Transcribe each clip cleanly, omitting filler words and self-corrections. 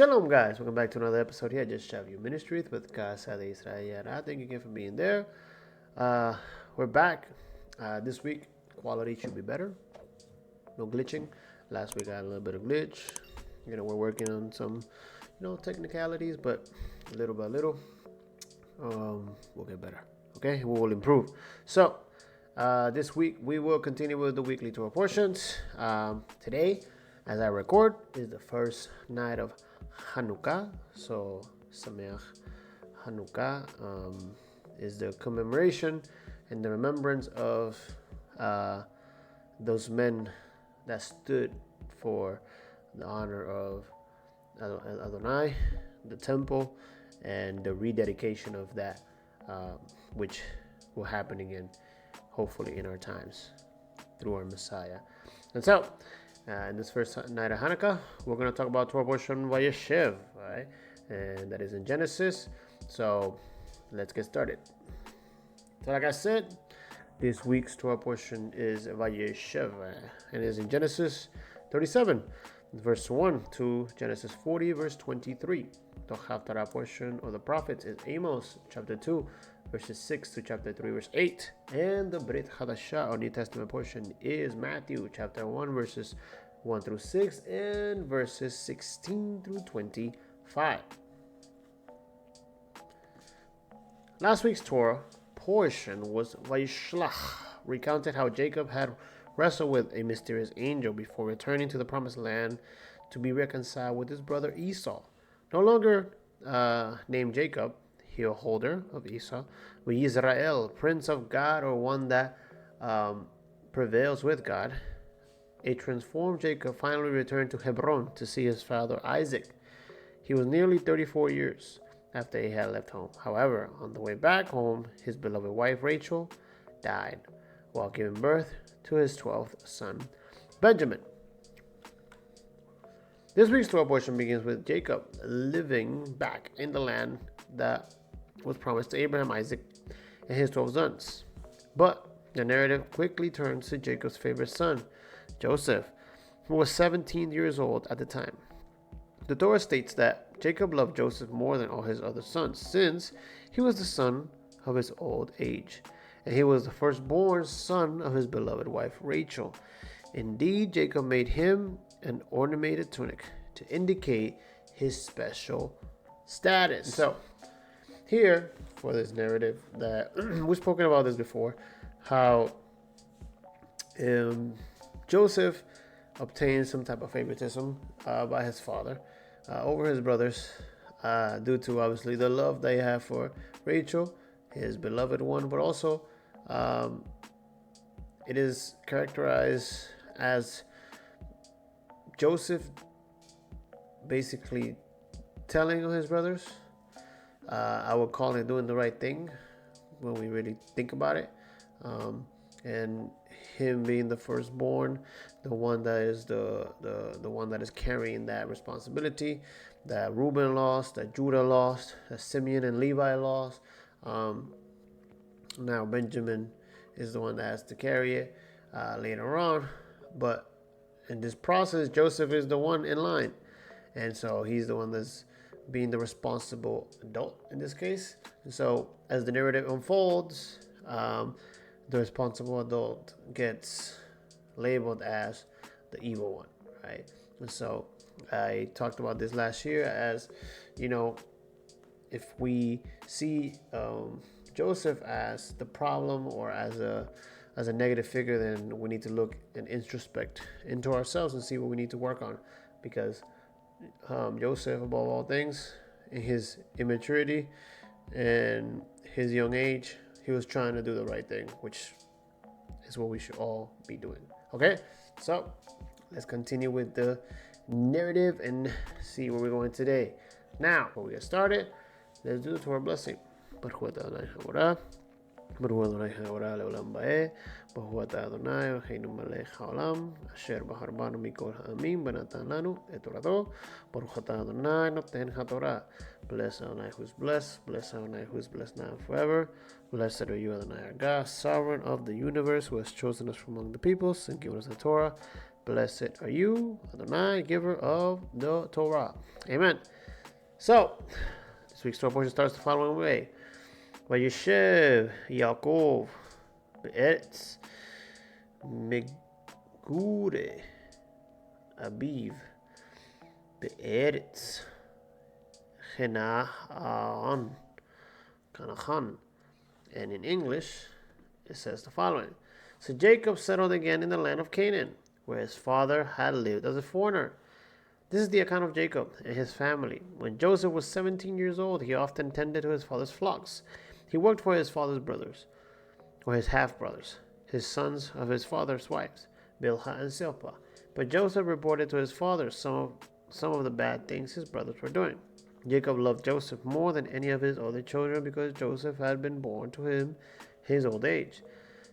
Shalom, guys. Welcome back to another episode here at YASHAV Ministry with YASHAV Israel. Thank you again for being there. We're back. This week, quality should be better. No glitching. Last week I had a little bit of glitch. We're working on some, technicalities, but little by little, we'll get better. Okay, we will improve. So, this week we will continue with the weekly Torah portions. Today, as I record, is the first night of Hanukkah. So, Sameach Hanukkah is the commemoration and the remembrance of those men that stood for the honor of Adonai, the temple, and the rededication of that, which will happen again, hopefully in our times, through our Messiah. And so, in this first night of Hanukkah, we're going to talk about Torah portion Vayeshev, right? And that is in Genesis. So, let's get started. So, like I said, this week's Torah portion is Vayeshev, and it is in Genesis 37, verse 1 to Genesis 40, verse 23. The Haftarah portion of the prophets is Amos, chapter 2, verses 6 to chapter 3, verse 8. And the Brit Hadashah, or New Testament portion, is Matthew, chapter 1, verses 1 through 6, and verses 16 through 25. Last week's Torah portion was Vayishlach, recounted how Jacob had wrestled with a mysterious angel before returning to the promised land to be reconciled with his brother Esau. No longer named Jacob, heel holder of Esau, but Israel, prince of God, or one that prevails with God. A transformed Jacob finally returned to Hebron to see his father Isaac. He was nearly 34 years after he had left home. However, on the way back home, his beloved wife Rachel died while giving birth to his 12th son, Benjamin. This week's Torah portion begins with Jacob living back in the land that was promised to Abraham, Isaac, and his 12 sons. But the narrative quickly turns to Jacob's favorite son, Joseph, who was 17 years old at the time. The Torah states that Jacob loved Joseph more than all his other sons, since he was the son of his old age, and he was the firstborn son of his beloved wife Rachel. Indeed, Jacob made him an ornamented tunic to indicate his special status. So, here, for this narrative, that we've spoken about this before, how Joseph obtained some type of favoritism by his father over his brothers, due to obviously the love they have for Rachel, his beloved one, but also it is characterized as Joseph basically telling his brothers, I would call it doing the right thing when we really think about it, and him being the firstborn, the one that is the one that is carrying that responsibility that Reuben lost, that Judah lost, that Simeon and Levi lost. Now Benjamin is the one that has to carry it later on, but in this process, Joseph is the one in line, and so he's the one that's being the responsible adult in this case. And so as the narrative unfolds, the responsible adult gets labeled as the evil one, right? And so I talked about this last year as, if we see Joseph as the problem or as a negative figure, then we need to look and introspect into ourselves and see what we need to work on, because Joseph, above all things, in his immaturity and his young age, he was trying to do the right thing, which is what we should all be doing. Okay, so let's continue with the narrative and see where we're going today. Now, before we get started, let's do the Torah blessing. ברוך אדוני חי לעולם באי, ברוך אתה אדוני אלוהינו מלך העולם, אשר בחר בנו מכל העמים ונתן לנו את תורתו, ברוך אתה אדוני נותן התורה. Bless Adonai who's blessed, bless Adonai who's blessed now and forever. Blessed are you, Adonai our God, sovereign of the universe, who has chosen us from among the peoples and given us the Torah, Blessed are you, Adonai, giver of the Torah. Amen. So, this week's Torah portion starts the following way. Vayeshev Yaakov be'eretz megure abiv be'eretz Canaan. And in English, it says the following. So Jacob settled again in the land of Canaan, where his father had lived as a foreigner. This is the account of Jacob and his family. When Joseph was 17 years old, he often tended to his father's flocks. He worked for his father's brothers, or his half-brothers, his sons of his father's wives, Bilhah and Zilpah. But Joseph reported to his father some of the bad things his brothers were doing. Jacob loved Joseph more than any of his other children because Joseph had been born to him his old age.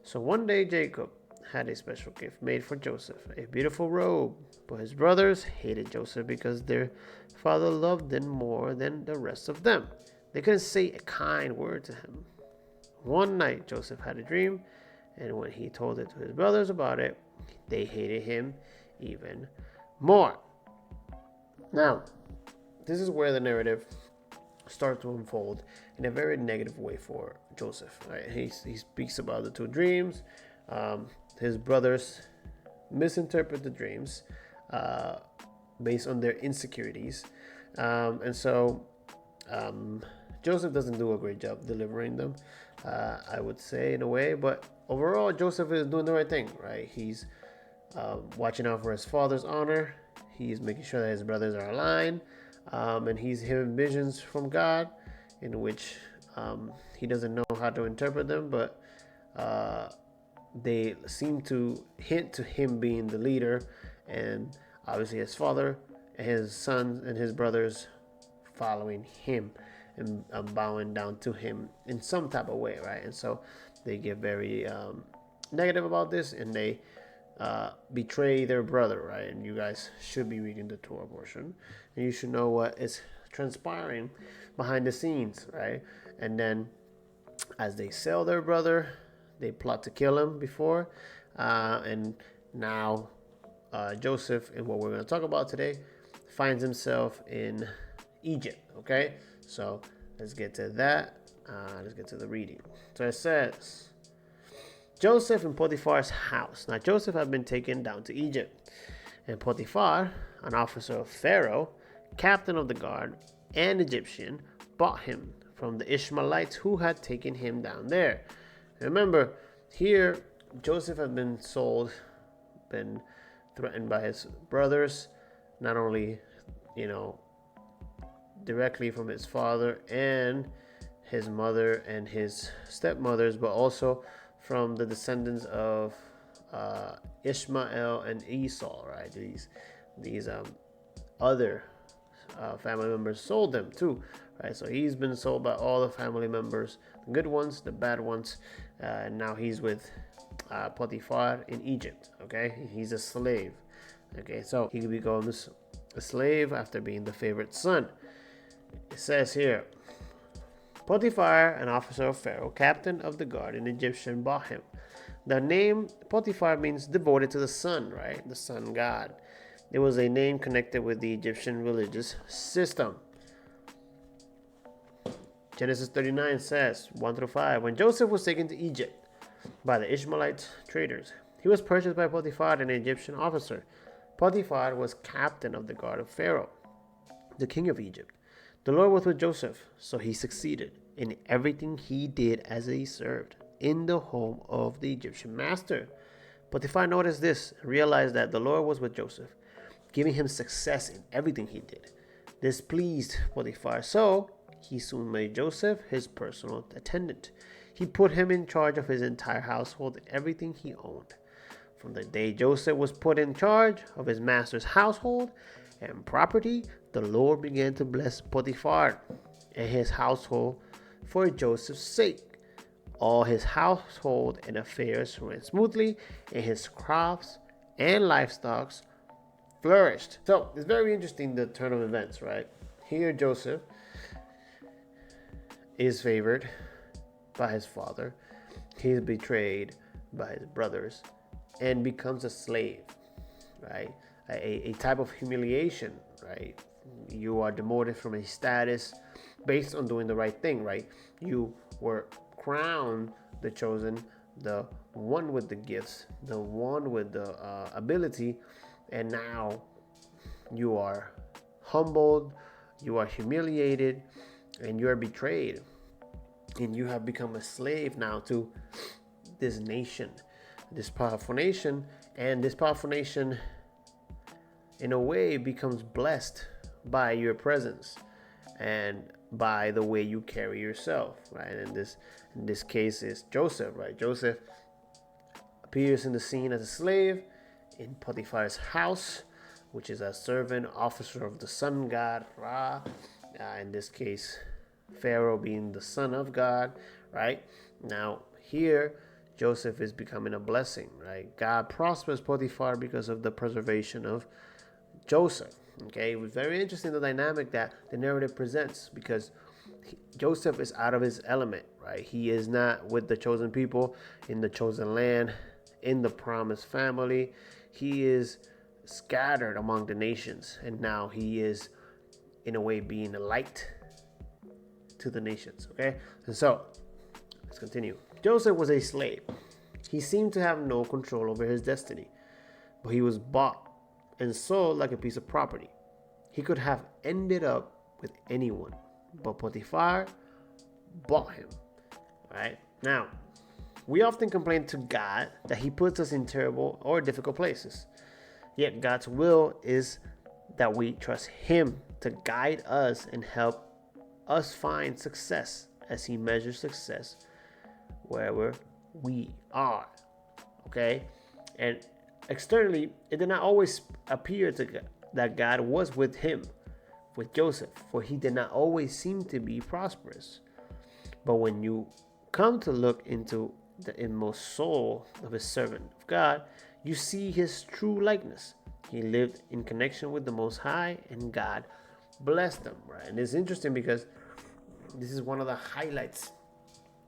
So one day Jacob had a special gift made for Joseph, a beautiful robe. But his brothers hated Joseph because their father loved him more than the rest of them. They couldn't say a kind word to him. One night Joseph had a dream, and when he told it to his brothers about it, they hated him even more. Now, this is where the narrative starts to unfold in a very negative way for Joseph. Right? He speaks about the two dreams. His brothers misinterpret the dreams based on their insecurities. And so Joseph doesn't do a great job delivering them, I would say, in a way. But overall, Joseph is doing the right thing, right? He's watching out for his father's honor. He's making sure that his brothers are aligned. And he's having visions from God in which he doesn't know how to interpret them, but they seem to hint to him being the leader, and obviously his father and his sons and his brothers following him and bowing down to him in some type of way, right? And so they get very negative about this, and they betray their brother, right? And you guys should be reading the Torah portion, and you should know what is transpiring behind the scenes, right? And then as they sell their brother, they plot to kill him before, and now Joseph, and what we're going to talk about today, finds himself in Egypt. Okay, so let's get to that. Let's get to the reading. So it says, Joseph in Potiphar's house. Now Joseph had been taken down to Egypt, and Potiphar, an officer of Pharaoh, captain of the guard, and Egyptian, bought him from the Ishmaelites who had taken him down there. Remember, here Joseph had been sold, been threatened by his brothers, not only, directly from his father and his mother and his stepmothers, but also from the descendants of Ishmael and Esau, right? These other family members sold them too, right? So he's been sold by all the family members, the good ones, the bad ones, and now he's with Potiphar in Egypt. Okay, he's a slave. Okay, so he becomes a slave after being the favorite son. It says here, Potiphar, an officer of Pharaoh, captain of the guard, an Egyptian, bought him. The name Potiphar means devoted to the sun, right? The sun god. It was a name connected with the Egyptian religious system. Genesis 39 says, 1-5, when Joseph was taken to Egypt by the Ishmaelite traders, he was purchased by Potiphar, an Egyptian officer. Potiphar was captain of the guard of Pharaoh, the king of Egypt. The Lord was with Joseph, so he succeeded in everything he did as he served in the home of the Egyptian master. Potiphar noticed this and realized that the Lord was with Joseph, giving him success in everything he did. This pleased Potiphar, so he soon made Joseph his personal attendant. He put him in charge of his entire household and everything he owned. From the day Joseph was put in charge of his master's household and property, the Lord began to bless Potiphar and his household for Joseph's sake. All his household and affairs went smoothly, and his crops and livestock flourished. So it's very interesting, the turn of events, right? Here Joseph is favored by his father. He's betrayed by his brothers and becomes a slave. right? A type of humiliation, right? You are demoted from a status based on doing the right thing, right? You were crowned the chosen, the one with the gifts, the one with the ability, and now you are humbled, you are humiliated, and you are betrayed, and you have become a slave now to this nation, this powerful nation, and this powerful nation in a way becomes blessed by your presence and by the way you carry yourself, right? And in this case is Joseph, right? Joseph appears in the scene as a slave in Potiphar's house, which is a servant officer of the sun god Ra. In this case, Pharaoh being the son of God, right? Now here, Joseph is becoming a blessing, right? God prospers Potiphar because of the preservation of Joseph. Okay, it was very interesting the dynamic that the narrative presents, because Joseph is out of his element, right? He is not with the chosen people in the chosen land, in the promised family. He is scattered among the nations, and now he is, in a way, being a light to the nations. Okay, and so let's continue. Joseph was a slave. He seemed to have no control over his destiny, but he was bought and sold like a piece of property. He could have ended up with anyone, but Potiphar bought him. Right? Now, we often complain to God that he puts us in terrible or difficult places. Yet God's will is that we trust him to guide us and help us find success as he measures success wherever we are. Okay? And externally, it did not always appear that God was with him, with Joseph, for he did not always seem to be prosperous. But when you come to look into the inmost soul of a servant of God, you see his true likeness. He lived in connection with the Most High, and God blessed him, right? And it's interesting because this is one of the highlights.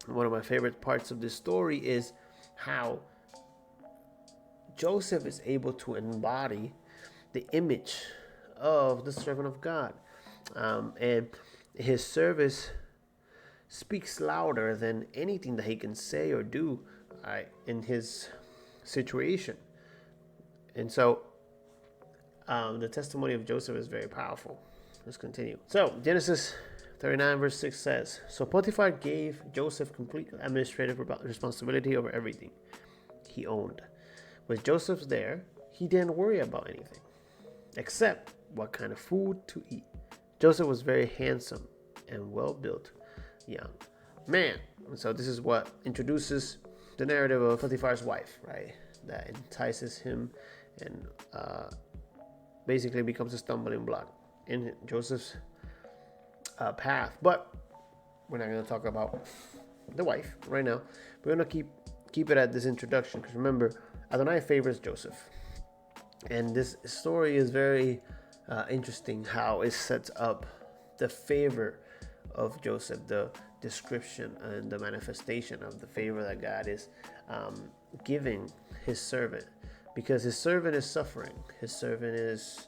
One of my favorite parts of this story is how Joseph is able to embody the image of the servant of God. And his service speaks louder than anything that he can say or do in his situation. And so the testimony of Joseph is very powerful. Let's continue. So Genesis 39 verse 6 says, so Potiphar gave Joseph complete administrative responsibility over everything he owned. With Joseph there, he didn't worry about anything except what kind of food to eat. Joseph was very handsome and well-built young man. And so this is what introduces the narrative of Potiphar's wife, right? That entices him and basically becomes a stumbling block in Joseph's path. But we're not going to talk about the wife right now. We're going to keep it at this introduction, because remember, Adonai favors Joseph. And this story is very interesting how it sets up the favor of Joseph, the description and the manifestation of the favor that God is giving his servant, because his servant is suffering. His servant is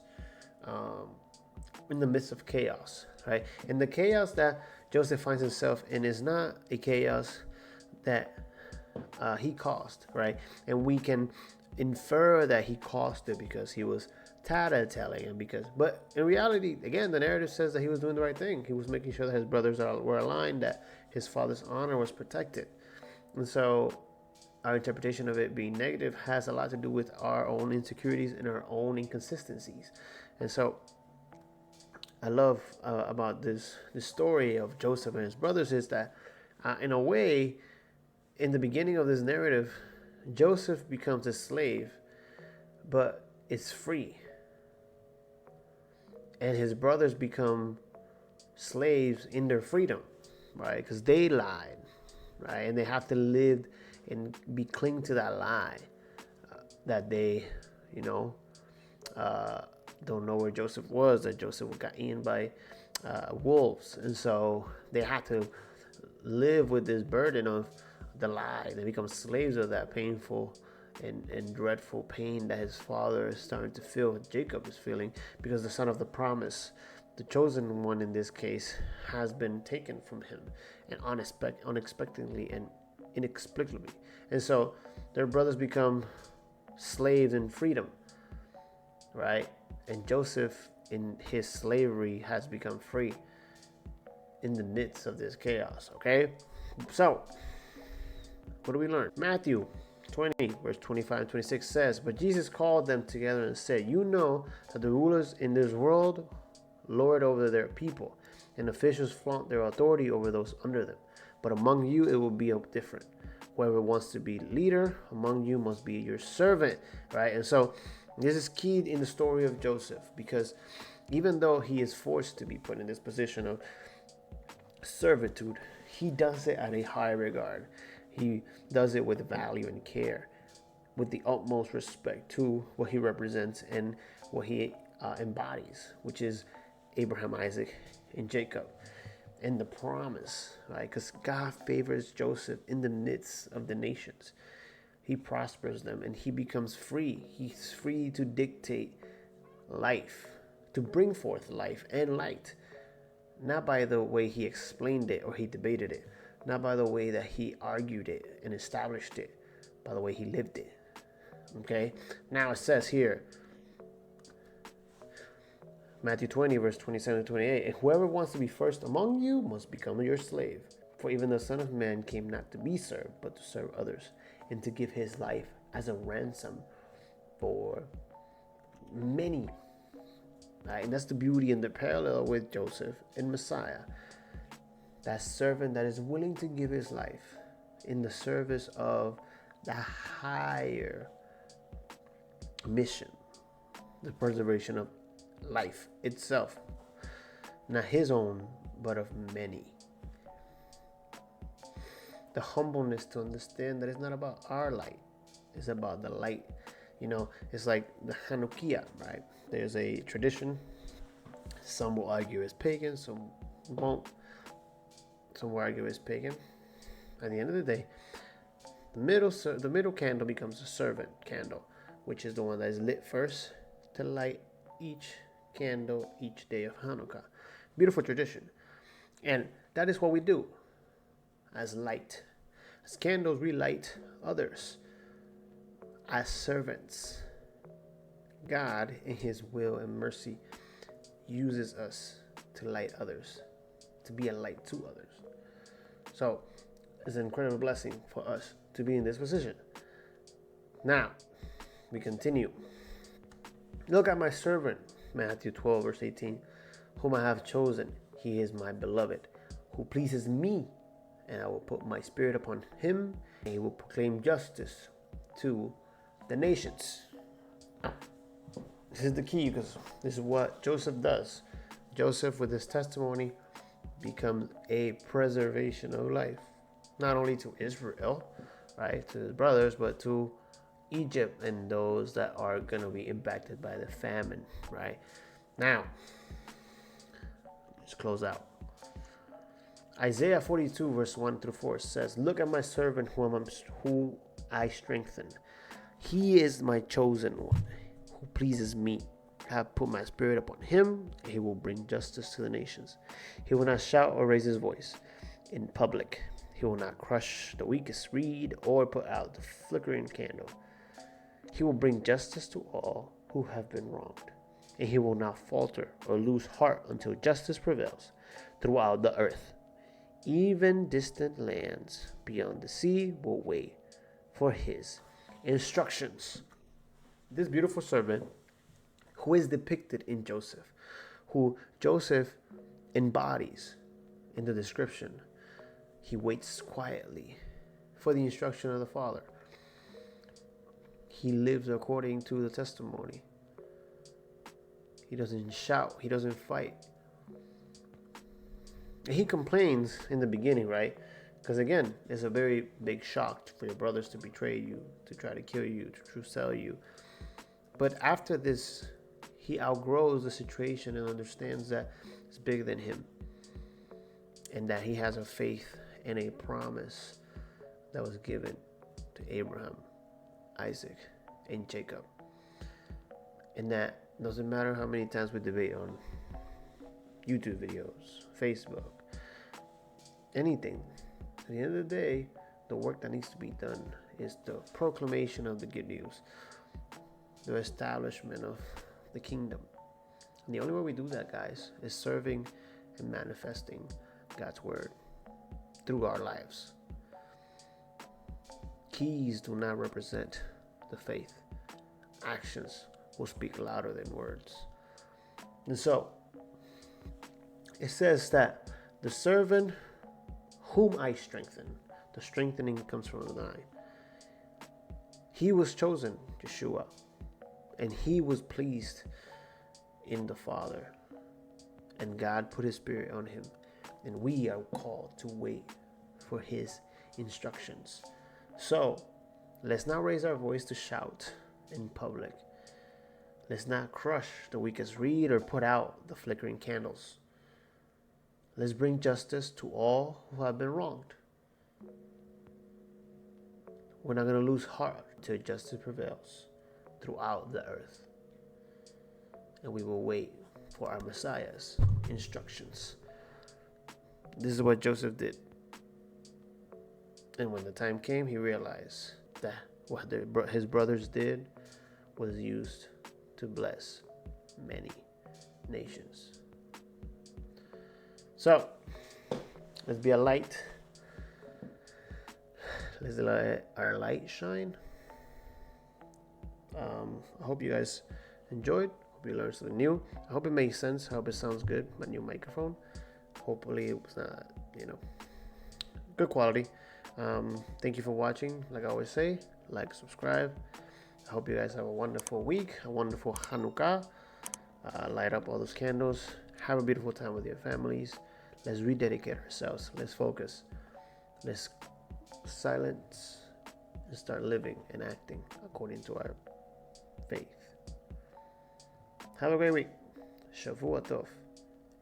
in the midst of chaos, right? And the chaos that Joseph finds himself in is not a chaos that he caused, right? And we can infer that he caused it because he was tattletelling, and but in reality, again, the narrative says that he was doing the right thing. He was making sure that his brothers were aligned, that his father's honor was protected. And so our interpretation of it being negative has a lot to do with our own insecurities and our own inconsistencies. And so I love about this story of Joseph and his brothers is that in a way, in the beginning of this narrative, Joseph becomes a slave, but it's free. And his brothers become slaves in their freedom, right? Because they lied, right? And they have to live and cling to that lie that they, don't know where Joseph was, that Joseph got eaten by wolves. And so they have to live with this burden of the lie. They become slaves of that painful and dreadful pain that his father is starting to feel, Jacob is feeling, because the son of the promise, the chosen one in this case, has been taken from him, and unexpectedly and inexplicably. And so their brothers become slaves in freedom, right? And Joseph, in his slavery, has become free in the midst of this chaos, okay? So, what do we learn? Matthew 20, verse 25 and 26 says, "But Jesus called them together and said, you know that the rulers in this world lord over their people, and officials flaunt their authority over those under them. But among you it will be different. Whoever wants to be leader among you must be your servant," right? And so this is key in the story of Joseph, because even though he is forced to be put in this position of servitude, he does it at a high regard. He does it with value and care, with the utmost respect to what he represents and what he embodies, which is Abraham, Isaac, and Jacob, and the promise, right? Because God favors Joseph in the midst of the nations. He prospers them and he becomes free. He's free to dictate life, to bring forth life and light, not by the way he explained it or he debated it, not by the way that he argued it and established it, by the way he lived it. Okay? Now it says here, Matthew 20, verse 27 to 28, "And whoever wants to be first among you must become your slave. For even the Son of Man came not to be served, but to serve others, and to give his life as a ransom for many." Right? And that's the beauty and the parallel with Joseph and Messiah. That servant that is willing to give his life in the service of the higher mission, the preservation of life itself, not his own, but of many. The humbleness to understand that it's not about our light, it's about the light. You know, it's like the Hanukkah, right? There's a tradition. Some will argue it's pagan, some won't. Some will argue it's pagan. At the end of the day, the middle candle becomes a servant candle, which is the one that is lit first to light each candle each day of Hanukkah. Beautiful tradition. And that is what we do as light. As candles, we light others. As servants, God, in his will and mercy, uses us to light others, to be a light to others. So it's an incredible blessing for us to be in this position. Now, we continue. "Look at my servant," Matthew 12, verse 18, "whom I have chosen. He is my beloved, who pleases me, and I will put my spirit upon him, and he will proclaim justice to the nations." This is the key, because this is what Joseph does. Joseph, with his testimony, becomes a preservation of life, not only to Israel, right, to his brothers, but to Egypt and those that are going to be impacted by the famine, right? Now, let's close out. Isaiah 42, verse 1 through 4 says, "Look at my servant whom I strengthen. He is my chosen one, who pleases me. I have put my spirit upon him, and he will bring justice to the nations. He will not shout or raise his voice in public. He will not crush the weakest reed or put out the flickering candle. He will bring justice to all who have been wronged, and he will not falter or lose heart until justice prevails throughout the earth. Even distant lands beyond the sea will wait for his instructions." This beautiful servant, who is depicted in Joseph, who Joseph embodies in the description, he waits quietly for the instruction of the Father. He lives according to the testimony. He doesn't shout. He doesn't fight. And he complains in the beginning, right? Because again, it's a very big shock for your brothers to betray you, to try to kill you, to sell you. But after this, he outgrows the situation and understands that it's bigger than him, and that he has a faith and a promise that was given to Abraham, Isaac, and Jacob. And that doesn't matter how many times we debate on YouTube videos, Facebook, anything. At the end of the day, the work that needs to be done is the proclamation of the good news, the establishment of the kingdom. And the only way we do that, guys, is serving and manifesting God's word through our lives. Keys do not represent the faith. Actions will speak louder than words. And so, it says that the servant whom I strengthen, the strengthening comes from the 9. He was chosen, Yeshua, and he was pleased in the Father. And God put his spirit on him. And we are called to wait for his instructions. So, let's not raise our voice to shout in public. Let's not crush the weakest reed or put out the flickering candles. Let's bring justice to all who have been wronged. We're not going to lose heart till justice prevails throughout the earth. And we will wait for our Messiah's instructions. This is what Joseph did. And when the time came, he realized that what his brothers did was used to bless many nations. So, let's be a light. Let's let our light shine. I hope you guys enjoyed. Hope you learned something new. I hope it makes sense. I hope it sounds good. My new microphone. Hopefully it was not, good quality. Thank you for watching. Like I always say, like, subscribe. I hope you guys have a wonderful week, a wonderful Hanukkah. Light up all those candles. Have a beautiful time with your families. Let's rededicate ourselves. Let's focus. Let's silence and start living and acting according to our faith. Have a great week. Shavua Tov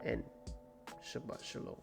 and Shabbat Shalom.